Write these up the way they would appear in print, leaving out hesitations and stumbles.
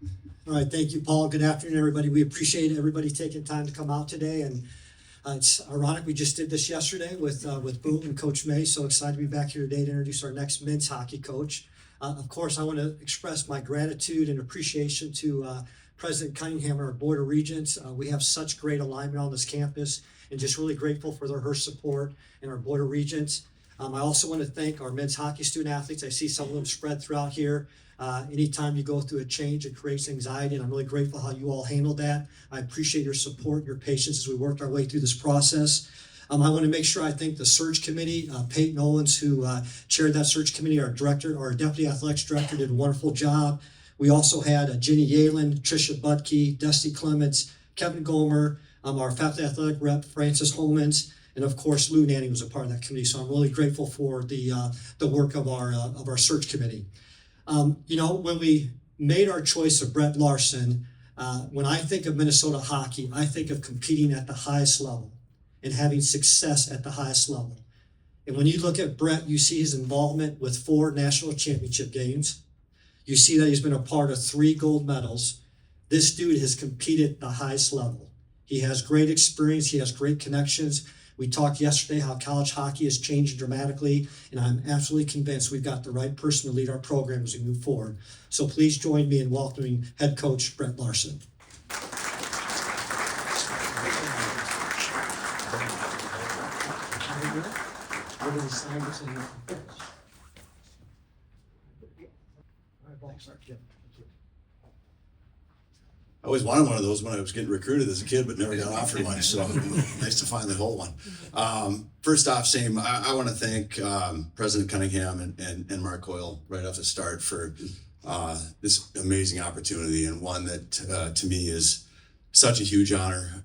All right, thank you, Paul. Good afternoon, everybody. We appreciate everybody taking time to come out today. And it's ironic, we just did this yesterday with Boone and Coach May. So excited to be back here today to introduce our next men's hockey coach. Of course, I want to express my gratitude and appreciation to President Cunningham and our Board of Regents. We have such great alignment on this campus, and just really grateful for her support and our Board of Regents. I also want to thank our men's hockey student athletes. I see some of them spread throughout here. Anytime you go through a change, it creates anxiety, and I'm really grateful how you all handled that. I appreciate your support, your patience as we worked our way through this process. I want to make sure I thank the search committee, Peyton Owens, who chaired that search committee, our deputy athletics director, did a wonderful job. We also had Jenny Yalen, Tricia Butke, Dusty Clements, Kevin Gomer, our faculty athletic rep, Francis Homans, and of course, Lou Nanny was a part of that committee. So I'm really grateful for the work of our search committee. When we made our choice of Brett Larson, when I think of Minnesota hockey, I think of competing at the highest level and having success at the highest level. And when you look at Brett, you see his involvement with 4 national championship games. You see that he's been a part of 3 gold medals. This dude has competed at the highest level. He has great experience. He has great connections. We talked yesterday how college hockey is changing dramatically, and I'm absolutely convinced we've got the right person to lead our program as we move forward. So please join me in welcoming head coach Brett Larson. I always wanted one of those when I was getting recruited as a kid, but never got offered one, so nice to finally hold one. First off, I want to thank President Cunningham and Mark Coyle right off the start for this amazing opportunity, and one that to me is such a huge honor.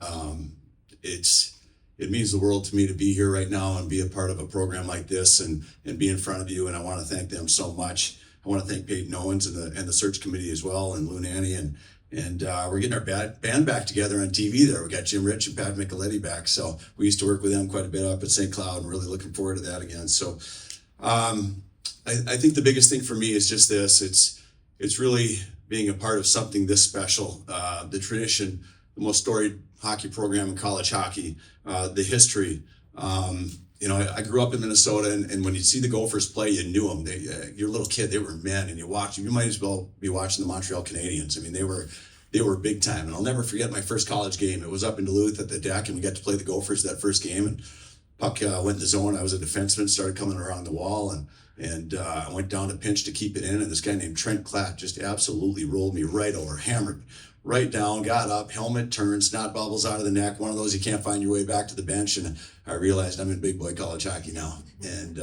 It means the world to me to be here right now and be a part of a program like this and be in front of you, and I want to thank them so much. I want to thank Peyton Owens and the search committee as well, and Lou Nanny, and we're getting our band back together on TV there. We got Jim Rich and Pat Micheletti back, so we used to work with them quite a bit up at St. Cloud, and really looking forward to that again. So I think the biggest thing for me is just this. It's really being a part of something this special. The tradition, the most storied hockey program in college hockey, the history. I grew up in Minnesota, and when you see the Gophers play, you knew them. You're a little kid, they were men, and you watch them. You might as well be watching the Montreal Canadiens. I mean, they were big time. And I'll never forget my first college game. It was up in Duluth at the deck, and we got to play the Gophers that first game. And puck went in the zone. I was a defenseman, started coming around the wall, and I went down to pinch to keep it in. And this guy named Trent Klatt just absolutely rolled me right over, hammered right down, got up, helmet turned, snot bubbles out of the neck, one of those you can't find your way back to the bench. And I realized I'm in big boy college hockey now. And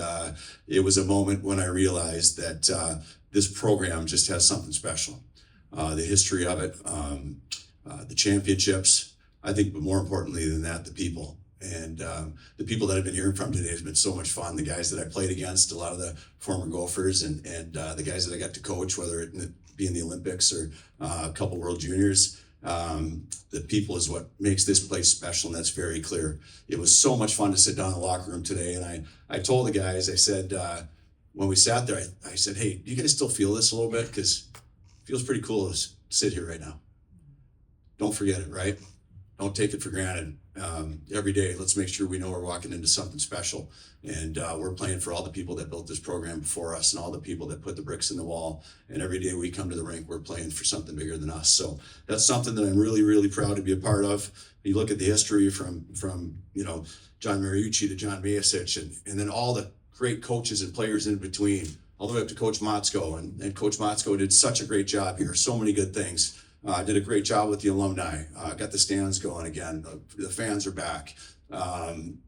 it was a moment when I realized that this program just has something special. The history of it, the championships, I think, but more importantly than that, the people. And the people that I've been hearing from today has been so much fun. The guys that I played against, a lot of the former Gophers, and the guys that I got to coach, whether it be in the Olympics or a couple World Juniors. The people is what makes this place special, and that's very clear. It was so much fun to sit down in the locker room today, and I told the guys, I said, when we sat there, I said, hey, do you guys still feel this a little bit? Because it feels pretty cool to sit here right now. Don't forget it, right? Don't take it for granted. Every day, let's make sure we know we're walking into something special. And we're playing for all the people that built this program before us and all the people that put the bricks in the wall. And every day we come to the rink, we're playing for something bigger than us. So that's something that I'm really, really proud to be a part of. You look at the history from John Mariucci to John Miasic, and then all the great coaches and players in between, all the way up to Coach Motzko. And Coach Motzko did such a great job here. So many good things. Did a great job with the alumni. Got the stands going again. The fans are back.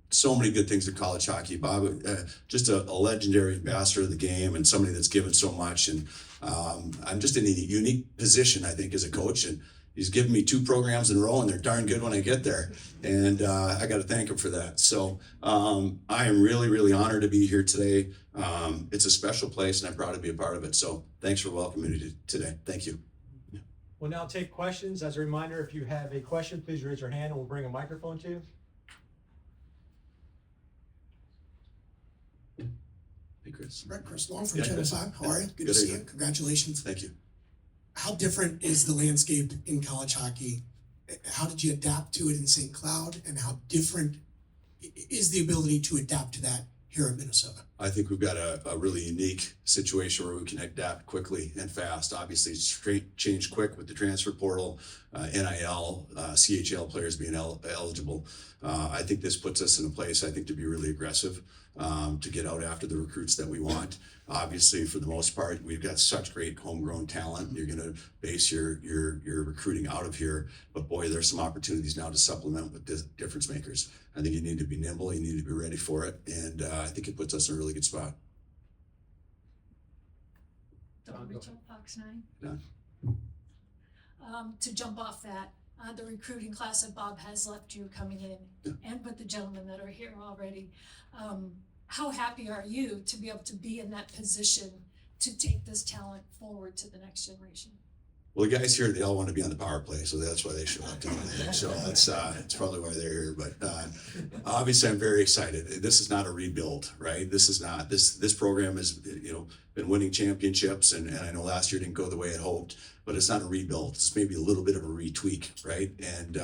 So many good things in college hockey. Bob, just a legendary ambassador of the game and somebody that's given so much. And I'm just in a unique position, I think, as a coach. And he's given me 2 programs in a row, and they're darn good when I get there. And I got to thank him for that. So I am really, really honored to be here today. It's a special place, and I'm proud to be a part of it. So thanks for welcoming me today. Thank you. We'll now take questions. As a reminder, if you have a question, please raise your hand and we'll bring a microphone to you. Hey, Chris. Brett, Chris Long from Channel 5. How are you? Good to see you. Congratulations. Thank you. how different is the landscape in college hockey? How did you adapt to it in St. Cloud, and how different is the ability to adapt to that here in Minnesota? I think we've got a really unique situation where we can adapt quickly and fast. Obviously, it's changed quick with the transfer portal, NIL, CHL players being eligible. I think this puts us in a place, I think, to be really aggressive, to get out after the recruits that we want. Obviously, for the most part, we've got such great homegrown talent. You're going to base your recruiting out of here, but boy, there's some opportunities now to supplement with difference makers. I think you need to be nimble, you need to be ready for it, and I think it puts us in a really good spot. Rachel, Fox 9. Done. To jump off that, the recruiting class that Bob has left you coming in, and with the gentlemen that are here already, how happy are you to be able to be in that position to take this talent forward to the next generation? Well, the guys here, they all want to be on the power play, so that's why they show up to everything. So that's probably why they're here. But obviously, I'm very excited. This is not a rebuild, right? This is not. This program has, been winning championships, and I know last year didn't go the way it hoped, but it's not a rebuild. It's maybe a little bit of a retweak, right? And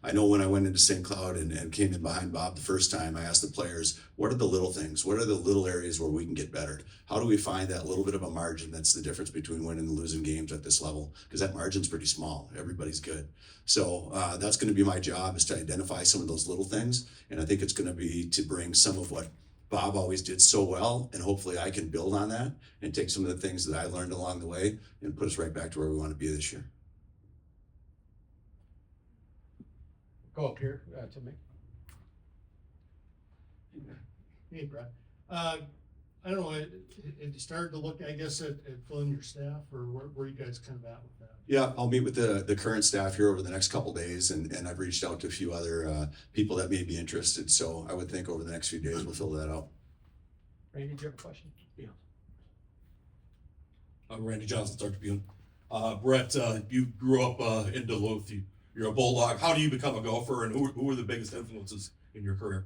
I know when I went into St. Cloud and came in behind Bob the first time, I asked the players, what are the little things? What are the little areas where we can get better? How do we find that little bit of a margin that's the difference between winning and losing games at this level? Because that margin's pretty small. Everybody's good. So that's going to be my job, is to identify some of those little things. And I think it's going to be to bring some of what Bob always did so well, and hopefully I can build on that and take some of the things that I learned along the way and put us right back to where we want to be this year. Go up here to me. Hey, Brett. I don't know, have you started to look, I guess, at filling your staff, or where you guys kind of at with that? Yeah, I'll meet with the current staff here over the next couple of days, and I've reached out to a few other people that may be interested. So I would think over the next few days we'll fill that out. Randy, do you have a question? Yeah. I'm Randy Johnson, Dr. Bune. Brett, you grew up in Duluth. You're a Bulldog. How do you become a Gopher, and who were the biggest influences in your career?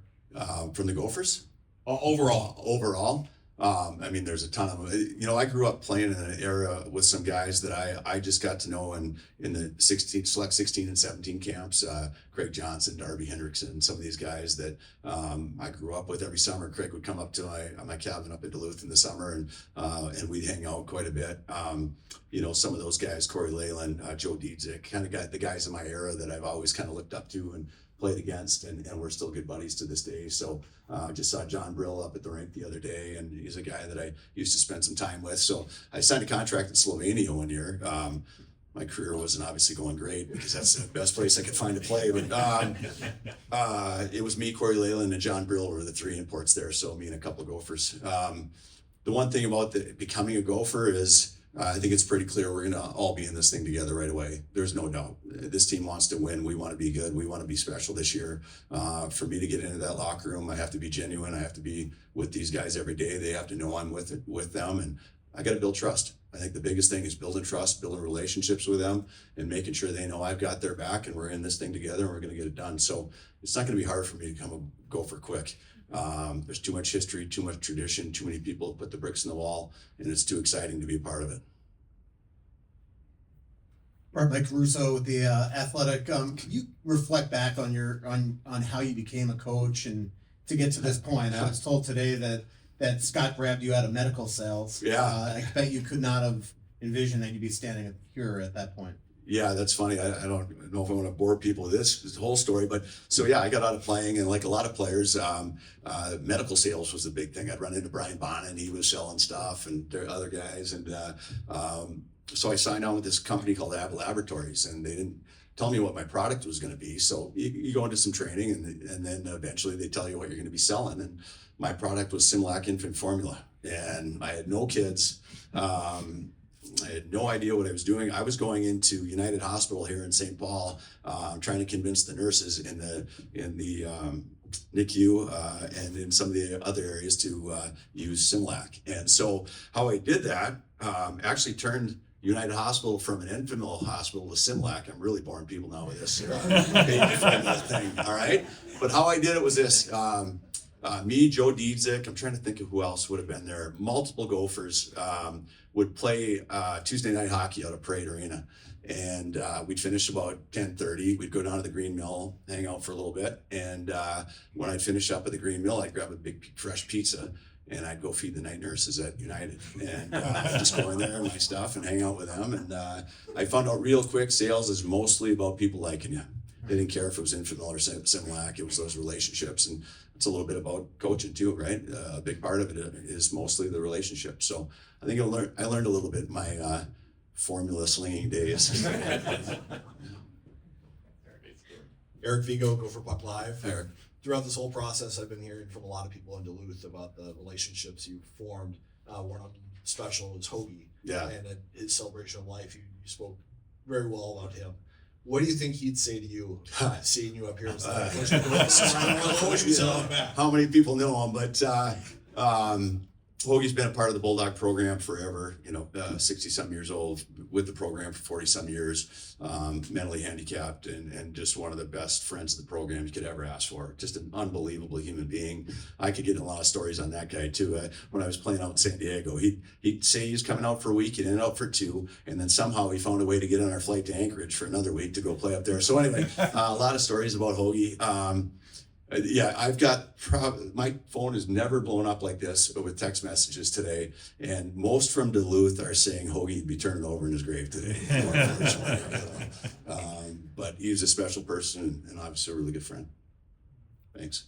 From the Gophers? Overall. I mean, there's a ton of them. I grew up playing in an era with some guys that I just got to know in the select 16 and 17 camps. Craig Johnson, Darby Hendrickson, some of these guys that I grew up with every summer. Craig would come up to my cabin up in Duluth in the summer, and we'd hang out quite a bit. Some of those guys, Corey Leyland, Joe Dietzick, kind of the guys in my era that I've always kind of looked up to and played against, and we're still good buddies to this day. So just saw John Brill up at the rink the other day, and he's a guy that I used to spend some time with. So I signed a contract in Slovenia one year. My career wasn't obviously going great because that's the best place I could find to play. But it was me, Corey Leyland, and John Brill were the three imports there. So me and a couple of Gophers. The one thing about becoming a Gopher is I think it's pretty clear we're going to all be in this thing together right away. There's no doubt. This team wants to win. We want to be good. We want to be special this year. For me to get into that locker room, I have to be genuine. I have to be with these guys every day. They have to know I'm with them, and I got to build trust. I think the biggest thing is building trust, building relationships with them, and making sure they know I've got their back and we're in this thing together and we're going to get it done. So it's not going to be hard for me to become a Gopher quick. There's too much history, too much tradition, too many people have put the bricks in the wall, and it's too exciting to be a part of it. Mike Russo with the Athletic. Can you reflect back on on how you became a coach and to get to this point? I was told today that Scott grabbed you out of medical sales. Yeah. I bet you could not have envisioned that you'd be standing here at that point. Yeah, that's funny. I don't know if I want to bore people with this whole story, but so yeah, I got out of playing, and like a lot of players, medical sales was the big thing. I'd run into Brian Bonnet, and he was selling stuff, and there are other guys, and so I signed on with this company called Ab Laboratories, and they didn't tell me what my product was going to be. So you go into some training, and then eventually they tell you what you're going to be selling. And my product was Similac infant formula, and I had no kids. I had no idea what I was doing. I was going into United Hospital here in St. Paul, trying to convince the nurses in the NICU and in some of the other areas to use Similac. And so how I did that actually turned United Hospital from an infant hospital to Similac. I'm really boring people now with this thing, all right? But how I did it was this. me, Joe Diedzik, I'm trying to think of who else would have been there. Multiple Gophers would play Tuesday night hockey out of Parade Arena. And we'd finish about 10:30. We'd go down to the Green Mill, hang out for a little bit. And when I'd finish up at the Green Mill, I'd grab a big fresh pizza and I'd go feed the night nurses at United. And just go in there and my stuff and hang out with them. And I found out real quick, sales is mostly about people liking you. They didn't care if it was Infidel or Similac, it was those relationships. And it's a little bit about coaching too, right? A big part of it is mostly the relationship. So I think I learned a little bit in my formula slinging days. Eric Vigo, Gopher Puck Live. Eric. Throughout this whole process, I've been hearing from a lot of people in Duluth about the relationships you've formed. One of them special is Hoagie. Yeah. And at his celebration of life, you spoke very well about him. What do you think he'd say to you, seeing you up here? How many people know him? But Hoagie's been a part of the Bulldog program forever, 60-some years old, with the program for 40-some years, mentally handicapped, and just one of the best friends of the program you could ever ask for. Just an unbelievable human being. I could get a lot of stories on that guy too. When I was playing out in San Diego, he'd say he was coming out for a week, he'd end out for 2, and then somehow he found a way to get on our flight to Anchorage for another week to go play up there. So anyway, a lot of stories about Hoagie. Yeah, I've got my phone has never blown up like this with text messages today, and most from Duluth are saying Hoagie'd be turning over in his grave today. But he's a special person and obviously a really good friend. Thanks.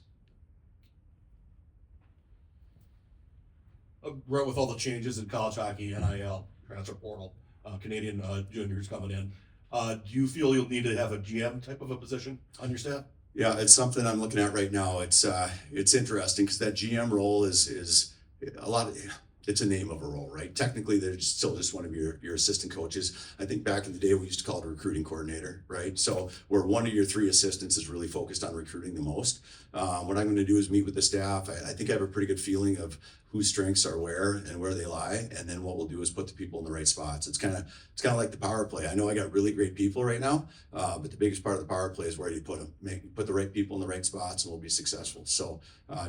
Brett, with all the changes in college hockey, NIL, transfer portal, Canadian juniors coming in, do you feel you'll need to have a GM type of a position on your staff? Yeah, it's something I'm looking at right now. It's interesting because that GM role is a lot of, it's a name of a role, right? Technically, they're still just one of your assistant coaches. I think back in the day, we used to call it a recruiting coordinator, right? So where one of your 3 assistants is really focused on recruiting the most. What I'm going to do is meet with the staff. I think I have a pretty good feeling of whose strengths are where and where they lie. And then what we'll do is put the people in the right spots. It's kind of like the power play. I know I got really great people right now, but the biggest part of the power play is where you put them. Put the right people in the right spots and we'll be successful. So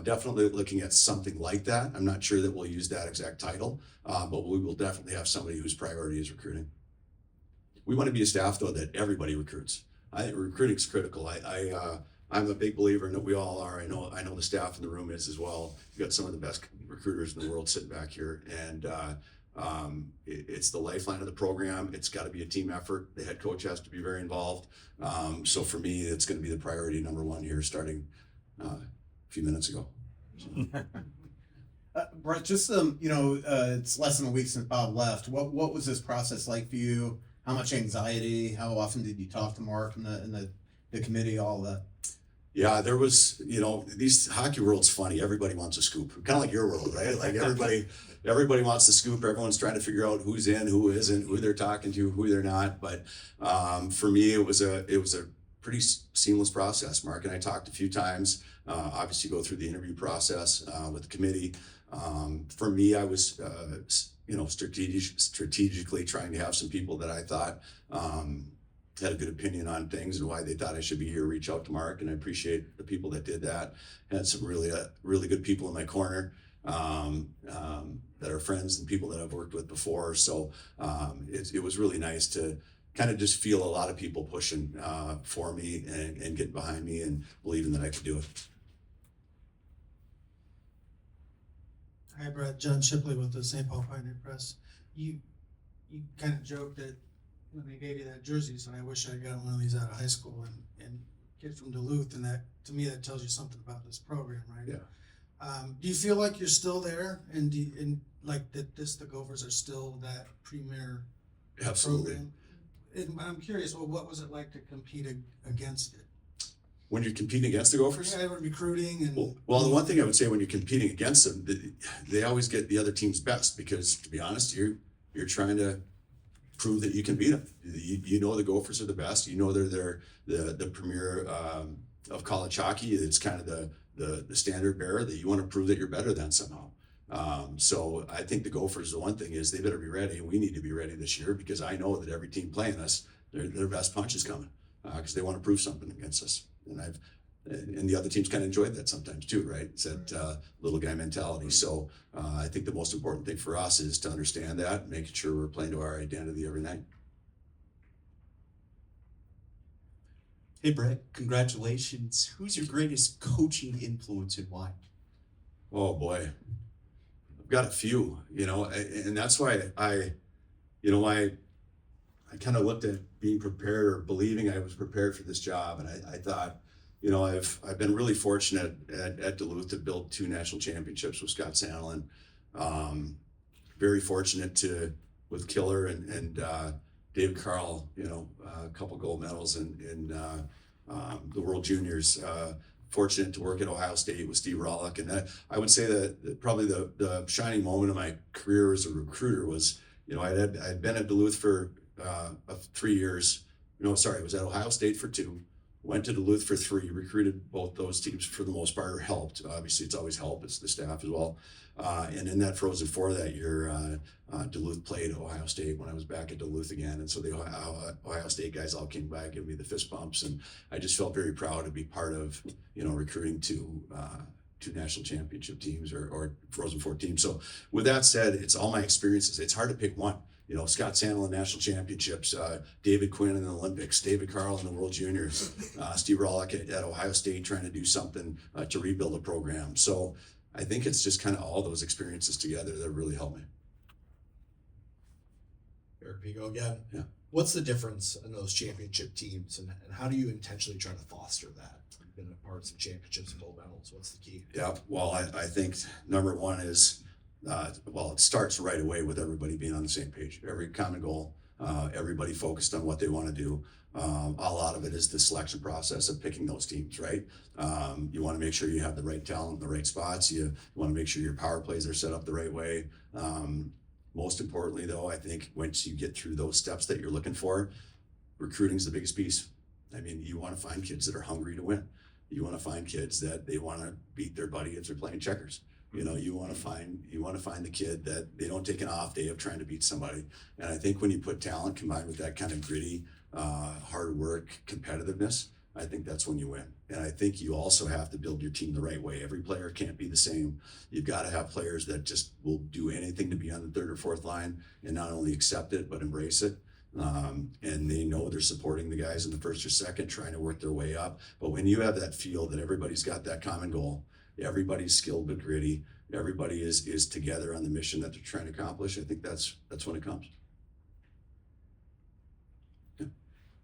definitely looking at something like that. I'm not sure that we'll use that exact title, but we will definitely have somebody whose priority is recruiting. We want to be a staff though that everybody recruits. I think recruiting is critical. I'm a big believer in that we all are. I know the staff in the room is as well. We've got some of the best recruiters in the world sitting back here, and it's the lifeline of the program. It's got to be a team effort. The head coach has to be very involved. So for me, it's going to be the priority number 1 here, starting a few minutes ago. Brett, just it's less than a week since Bob left. What was this process like for you? How much anxiety? How often did you talk to Mark and the committee? All that. Yeah, there was, these hockey world's funny. Everybody wants a scoop, kind of like your world, right? Like everybody wants the scoop. Everyone's trying to figure out who's in, who isn't, who they're talking to, who they're not. But for me, it was a pretty seamless process. Mark and I talked a few times. Obviously, go through the interview process with the committee. For me, I was, strategically trying to have some people that I thought had a good opinion on things and why they thought I should be here, reach out to Mark, and I appreciate the people that did that. Had some really good people in my corner that are friends and people that I've worked with before. So it was really nice to kind of just feel a lot of people pushing for me and getting behind me and believing that I could do it. Hi, Brett. John Shipley with the St. Paul Pioneer Press. You kind of joked that when they gave you that jersey, so I wish I'd gotten one of these out of high school, and kid from Duluth, and that, to me, that tells you something about this program, right? Yeah. Do you feel like you're still there, and like that the Gophers are still that premier Absolutely. program? And I'm curious, well, what was it like to compete against it? When you're competing against the Gophers? Yeah, recruiting and. Well, the one thing I would say when you're competing against them, they always get the other team's best because, to be honest, you're trying to prove that you can beat them. You know the Gophers are the best. You know they're the premier of college hockey. It's kind of the standard bearer that you want to prove that you're better than somehow. So I think the Gophers, the one thing is they better be ready, and we need to be ready this year because I know that every team playing us, their best punch is coming because they want to prove something against us. And and the other teams kind of enjoyed that sometimes too, right? It's that little guy mentality. So I think the most important thing for us is to understand that, making sure we're playing to our identity every night. Hey Brett, congratulations. Who's your greatest coaching influence and why? Oh boy, I've got a few, and that's why I kind of looked at being prepared or believing I was prepared for this job, and I thought, I've been really fortunate at Duluth to build 2 national championships with Scott Sandelin. Very fortunate with Killer and Dave Carl, a couple gold medals in the World Juniors. Fortunate to work at Ohio State with Steve Rollick, and I would say that probably the shining moment of my career as a recruiter was, I'd been at Duluth for 3 years. I was at Ohio State for 2, went to Duluth for 3, recruited both those teams for the most part, or helped. Obviously, it's always helped. It's the staff as well. And in that Frozen Four that year, Duluth played Ohio State when I was back at Duluth again. And so the Ohio State guys all came by, giving me the fist bumps. And I just felt very proud to be part of, recruiting 2 national championship teams or Frozen Four teams. So with that said, it's all my experiences. It's hard to pick one. Scott Sandelin national championships, David Quinn in the Olympics, David Carl in the World Juniors, Steve Rollick at Ohio State trying to do something to rebuild a program. So I think it's just kind of all those experiences together that really helped me. Eric Pico again. Yeah. What's the difference in those championship teams, and how do you intentionally try to foster that? You've been a part of some championships and gold medals. What's the key? Yeah, well, I think number one is, it starts right away with everybody being on the same page. Every common goal, everybody focused on what they want to do. A lot of it is the selection process of picking those teams, right? You want to make sure you have the right talent in the right spots. You want to make sure your power plays are set up the right way. Most importantly, though, I think once you get through those steps that you're looking for, recruiting is the biggest piece. I mean, you want to find kids that are hungry to win. You want to find kids that they want to beat their buddy if they're playing checkers. You want to find the kid that they don't take an off day of trying to beat somebody. And I think when you put talent combined with that kind of gritty, hard work, competitiveness, I think that's when you win. And I think you also have to build your team the right way. Every player can't be the same. You've got to have players that just will do anything to be on the 3rd or 4th line and not only accept it, but embrace it. And they know they're supporting the guys in the 1st or 2nd, trying to work their way up. But when you have that feel that everybody's got that common goal, everybody's skilled but gritty, everybody is together on the mission that they're trying to accomplish, I think that's when it comes. Yeah.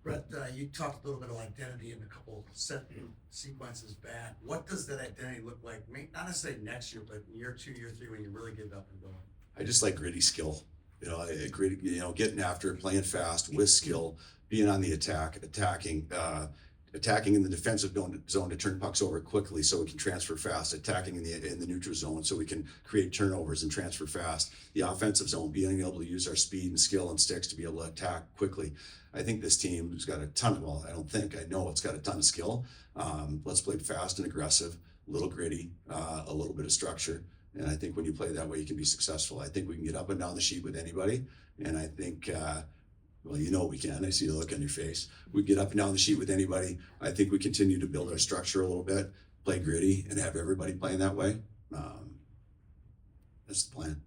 Brett, you talked a little bit of identity in a couple set sequences back. What does that identity look like? Not necessarily next year, but year 2, year 3, when you really get up and going. I just like gritty skill. Getting after it, playing fast with skill, being on the attack, attacking in the defensive zone to turn pucks over quickly so we can transfer fast, attacking in the neutral zone so we can create turnovers and transfer fast. The offensive zone, being able to use our speed and skill and sticks to be able to attack quickly. I think this team has got I know it's got a ton of skill. Let's play fast and aggressive, a little gritty, a little bit of structure. And I think when you play that way, you can be successful. I think we can get up and down the sheet with anybody. And I think, we can. I see the look on your face. We get up and down the sheet with anybody. I think we continue to build our structure a little bit, play gritty, and have everybody playing that way. That's the plan.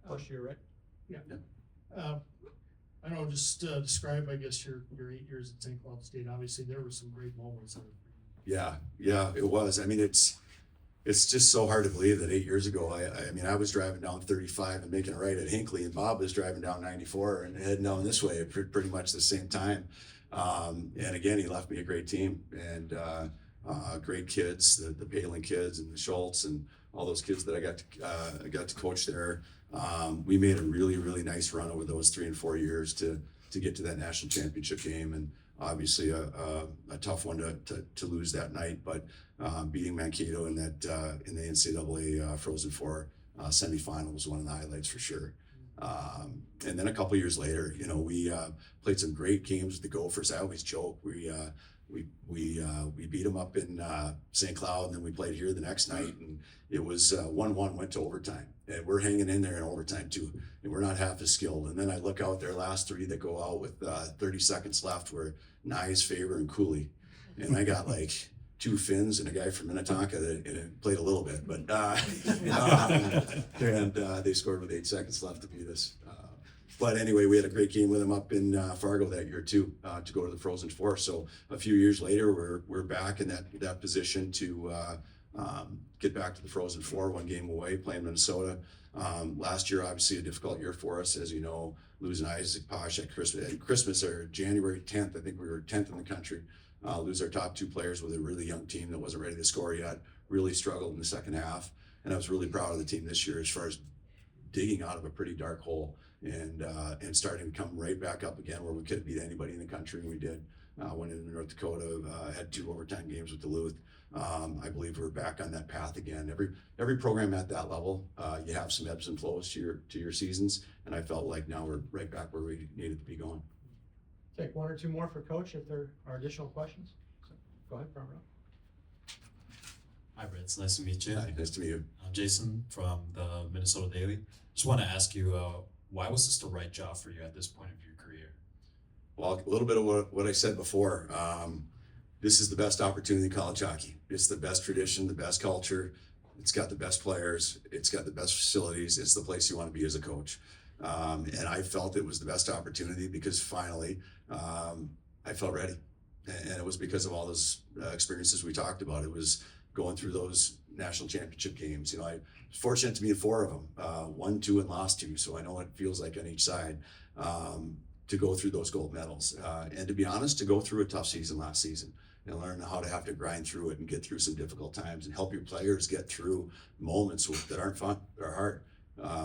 Question here, Rick? Yeah. I don't know, just describe, I guess, your 8 years at St. Cloud State. Obviously, there were some great moments in it. Yeah, it was. I mean, it's just so hard to believe that 8 years ago, I was driving down 35 and making a right at Hinckley, and Bob was driving down 94 and heading down this way at pretty much the same time. And again, he left me a great team and great kids, the Palin kids and the Schultz and all those kids that I got to coach there. We made a really, really nice run over those 3 and 4 years to get to that national championship game, and obviously a tough one to lose that night, but beating Mankato in the NCAA Frozen Four semifinal was one of the highlights for sure. And then a couple years later, we played some great games with the Gophers. I always joke we beat them up in St. Cloud, and then we played here the next night, and it was 1-1, went to overtime, and we're hanging in there in overtime too, and we're not half as skilled. And then I look out, their last 3 that go out with 30 seconds left were Nyes, Faber, and Cooley, and I got like 2 Finns and a guy from Minnetonka that played a little bit, but they scored with 8 seconds left to beat us. But anyway, we had a great game with them up in Fargo that year too, to go to the Frozen Four. So a few years later, we're back in that position to get back to the Frozen Four, 1 game away, playing Minnesota. Last year, obviously a difficult year for us, as you know, losing Isaac Posh at Christmas or January 10th. I think we were 10th in the country. Lose our top 2 players with a really young team that wasn't ready to score yet. Really struggled in the second half, and I was really proud of the team this year as far as digging out of a pretty dark hole and starting to come right back up again where we could beat anybody in the country, and we did. Went into North Dakota, had 2 overtime games with Duluth. I believe we're back on that path again. Every program at that level, you have some ebbs and flows to your seasons, and I felt like now we're right back where we needed to be going. Take 1 or 2 more for Coach if there are additional questions. So, go ahead, front row. Hi, Brett. It's nice to meet you. Hi, nice to meet you. I'm Jason from the Minnesota Daily. Just want to ask you, why was this the right job for you at this point of your career? Well, a little bit of what I said before. This is the best opportunity in college hockey. It's the best tradition, the best culture. It's got the best players. It's got the best facilities. It's the place you want to be as a coach. And I felt it was the best opportunity because finally I felt ready. And it was because of all those experiences we talked about. It was going through those national championship games. You know, I was fortunate to be in 4 of them, won 2 and lost 2. So I know what it feels like on each side to go through those gold medals. And to be honest, to go through a tough season last season and learn how to have to grind through it and get through some difficult times and help your players get through moments that aren't fun, that are hard.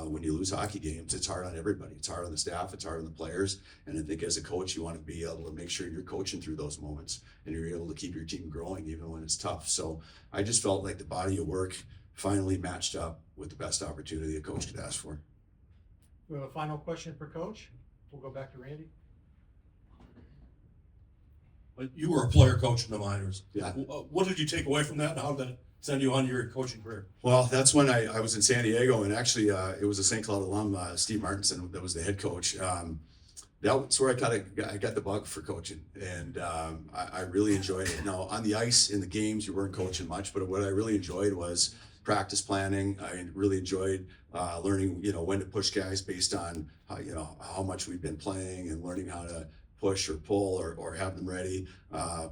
When you lose hockey games, it's hard on everybody. It's hard on the staff, it's hard on the players. And I think as a coach, you want to be able to make sure you're coaching through those moments and you're able to keep your team growing even when it's tough. So I just felt like the body of work finally matched up with the best opportunity a coach could ask for. We have a final question for Coach. We'll go back to Randy. But you were a player coach in the minors. Yeah. What did you take away from that, and how did that send you on your coaching career? Well, that's when I was in San Diego, and actually it was a St. Cloud alum, Steve Martinson, that was the head coach. That's where I got the bug for coaching, and I really enjoyed it. Now, on the ice, in the games, you weren't coaching much, but what I really enjoyed was practice planning. I really enjoyed learning, when to push guys based on, how much we've been playing and learning how to push or pull or have them ready.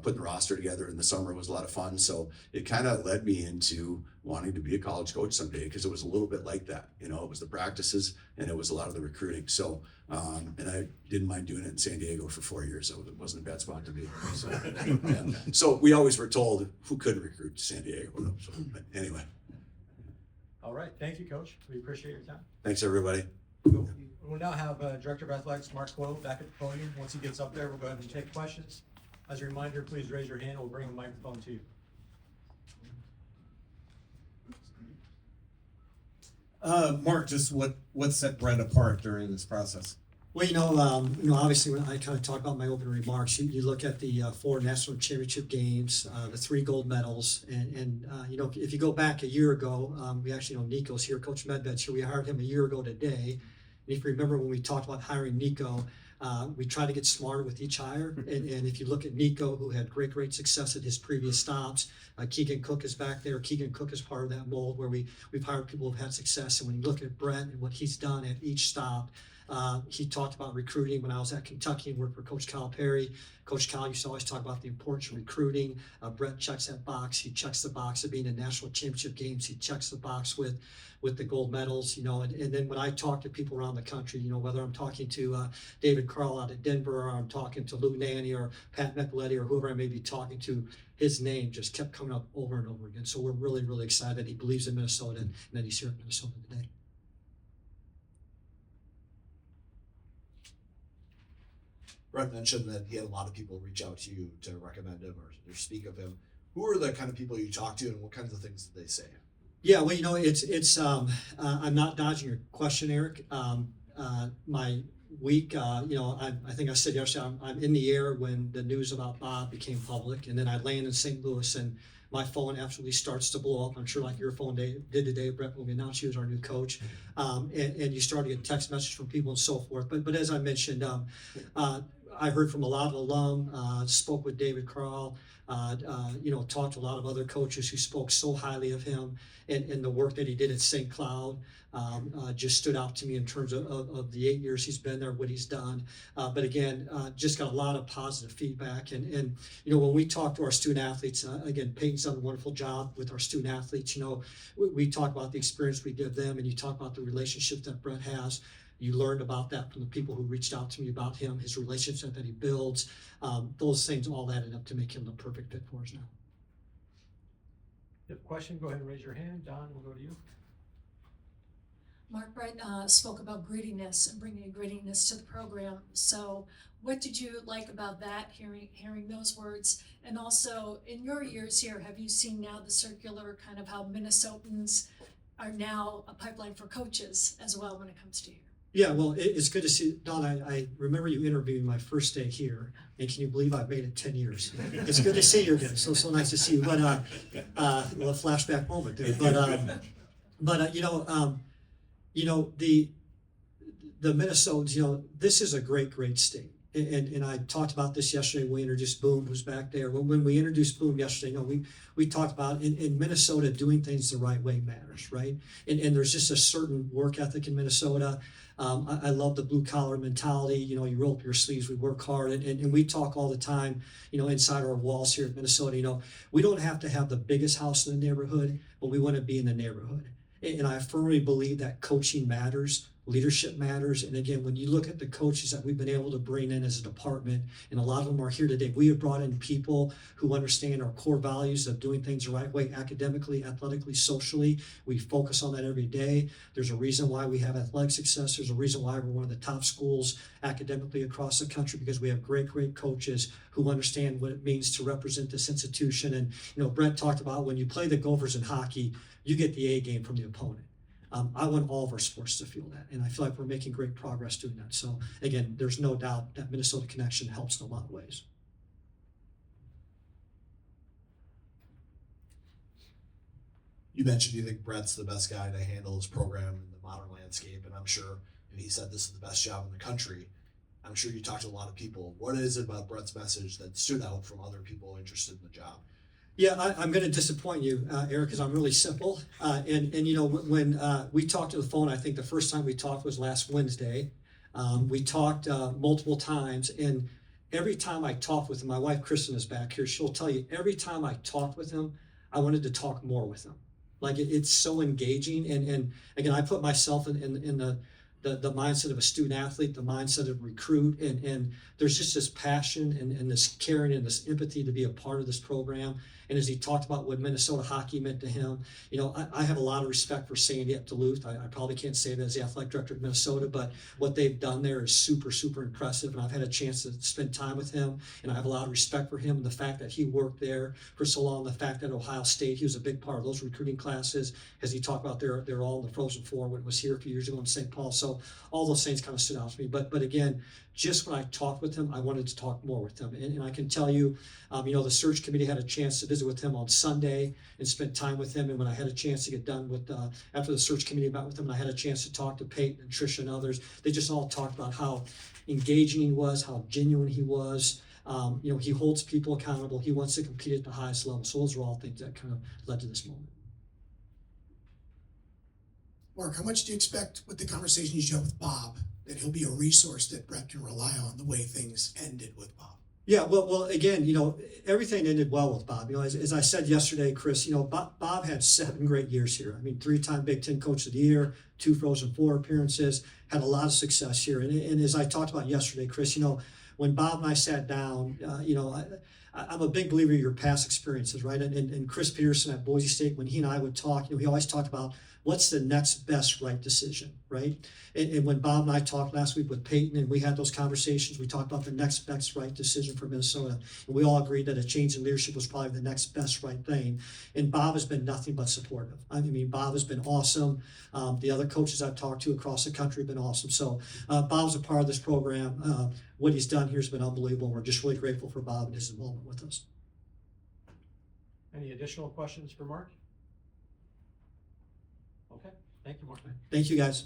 Putting the roster together in the summer was a lot of fun. So it kind of led me into wanting to be a college coach someday because it was a little bit like that. It was the practices and it was a lot of the recruiting. So, and I didn't mind doing it in San Diego for 4 years. So it wasn't a bad spot to be. So, yeah. So we always were told who could recruit to San Diego. So, but anyway. All right. Thank you, Coach. We appreciate your time. Thanks, everybody. We'll now have Director of Athletics, Mark Coyle, back at the podium. Once he gets up there, we'll go ahead and take questions. As a reminder, please raise your hand. We'll bring the microphone to you. Mark, just what set Brett apart during this process? Well, obviously when I kind of talk about my opening remarks, you look at the 4 national championship games, the 3 gold medals, and if you go back a year ago, we actually know Nico's here, Coach Medved's here. We hired him a year ago today. And if you remember when we talked about hiring Nico, we tried to get smarter with each hire. And if you look at Nico, who had great success at his previous stops, Keegan Cook is back there. Keegan Cook is part of that mold where we've hired people who've had success. And when you look at Brett and what he's done at each stop, he talked about recruiting when I was at Kentucky and worked for Coach Calipari. Coach Cal used to always talk about the importance of recruiting. Brett checks that box. He checks the box of being in national championship games. He checks the box with the gold medals, and then when I talk to people around the country, whether I'm talking to David Carl out at Denver, or I'm talking to Lou Nanny or Pat Micheletti or whoever I may be talking to, his name just kept coming up over and over again. So we're really excited. He believes in Minnesota and that he's here in Minnesota today. Brett mentioned that he had a lot of people reach out to you to recommend him or speak of him. Who are the kind of people you talk to, and what kinds of things did they say? Yeah, well, it's I'm not dodging your question, Eric. My week, I think I said yesterday, I'm in the air when the news about Bob became public, and then I land in St. Louis, and my phone absolutely starts to blow up. I'm sure like your phone did today, Brett, when we announced you as our new coach. And you start to get text messages from people and so forth. But as I mentioned, I heard from a lot of alum, spoke with David Carl, talked to a lot of other coaches who spoke so highly of him and the work that he did at St. Cloud. Just stood out to me in terms of the 8 years he's been there, what he's done. But again, just got a lot of positive feedback. And when we talk to our student athletes, again, Peyton's done a wonderful job with our student athletes. We talk about the experience we give them, and you talk about the relationship that Brett has. You learned about that from the people who reached out to me about him, his relationship that he builds. Those things all added up to make him the perfect fit for us now. If you have a question, go ahead and raise your hand. Don, we'll go to you. Mark, Brett spoke about grittiness and bringing grittiness to the program. So what did you like about that, hearing those words? And also, in your years here, have you seen now the circular kind of how Minnesotans are now a pipeline for coaches as well when it comes to here? Yeah, well, it's good to see, Don. I remember you interviewing my first day here, and can you believe I've made it 10 years? It's good to see you again. So nice to see you. But a flashback moment there. The Minnesotans, this is a great state. And I talked about this yesterday when we introduced Boom, who's back there. When we introduced Boom yesterday, we talked about in Minnesota doing things the right way matters, right? And there's just a certain work ethic in Minnesota. I love the blue collar mentality. You roll up your sleeves, we work hard, and we talk all the time, inside our walls here in Minnesota. We don't have to have the biggest house in the neighborhood, but we want to be in the neighborhood. And I firmly believe that coaching matters, leadership matters. And again, when you look at the coaches that we've been able to bring in as a department, and a lot of them are here today, we have brought in people who understand our core values of doing things the right way, academically, athletically, socially. We focus on that every day. There's a reason why we have athletic success. There's a reason why we're one of the top schools academically across the country, because we have great coaches who understand what it means to represent this institution. And, Brett talked about when you play the Gophers in hockey, you get the A game from the opponent. I want all of our sports to feel that, and I feel like we're making great progress doing that. So again, there's no doubt that Minnesota connection helps in a lot of ways. You mentioned you think Brett's the best guy to handle his program in the modern landscape, and I'm sure he said this is the best job in the country. I'm sure you talked to a lot of people. What is it about Brett's message that stood out from other people interested in the job? Yeah, I'm going to disappoint you, Eric, because I'm really simple. When we talked to the phone, I think the first time we talked was last Wednesday. We talked multiple times, and every time I talked with him, my wife Kristen is back here. She'll tell you every time I talked with him, I wanted to talk more with him. Like it's so engaging, and again, I put myself in the mindset of a student athlete, the mindset of recruit, and there's just this passion and this caring and this empathy to be a part of this program. And as he talked about what Minnesota hockey meant to him, I have a lot of respect for Sandy at Duluth. I probably can't say that as the athletic director of Minnesota, but what they've done there is super impressive. And I've had a chance to spend time with him, and I have a lot of respect for him and the fact that he worked there for so long, the fact that Ohio State, he was a big part of those recruiting classes. As he talked about, they're all in the Frozen Four when it was here a few years ago in St. Paul. So all those things kind of stood out to me. But again, just when I talked with him, I wanted to talk more with him. And I can tell you, the search committee had a chance to visit with him on Sunday and spent time with him. And when I had a chance to get done with, after the search committee met with him, and I had a chance to talk to Peyton and Tricia and others, they just all talked about how engaging he was, how genuine he was. He holds people accountable. He wants to compete at the highest level. So those are all things that kind of led to this moment. Mark, how much do you expect with the conversations you had with Bob that he'll be a resource that Brett can rely on the way things ended with Bob? Yeah, well, again, everything ended well with Bob. As I said yesterday, Chris, Bob had 7 great years here. I mean, 3-time Big Ten Coach of the Year, 2 Frozen Four appearances, had a lot of success here. And as I talked about yesterday, Chris, when Bob and I sat down, I'm a big believer in your past experiences, right? And Chris Peterson at Boise State, when he and I would talk, he always talked about what's the next best right decision, right? And when Bob and I talked last week with Peyton and we had those conversations, we talked about the next best right decision for Minnesota. And we all agreed that a change in leadership was probably the next best right thing. And Bob has been nothing but supportive. I mean, Bob has been awesome. The other coaches I've talked to across the country have been awesome. So Bob's a part of this program. What he's done here has been unbelievable. We're just really grateful for Bob and his involvement with us. Any additional questions for Mark? Okay, thank you, Mark. Thank you, guys.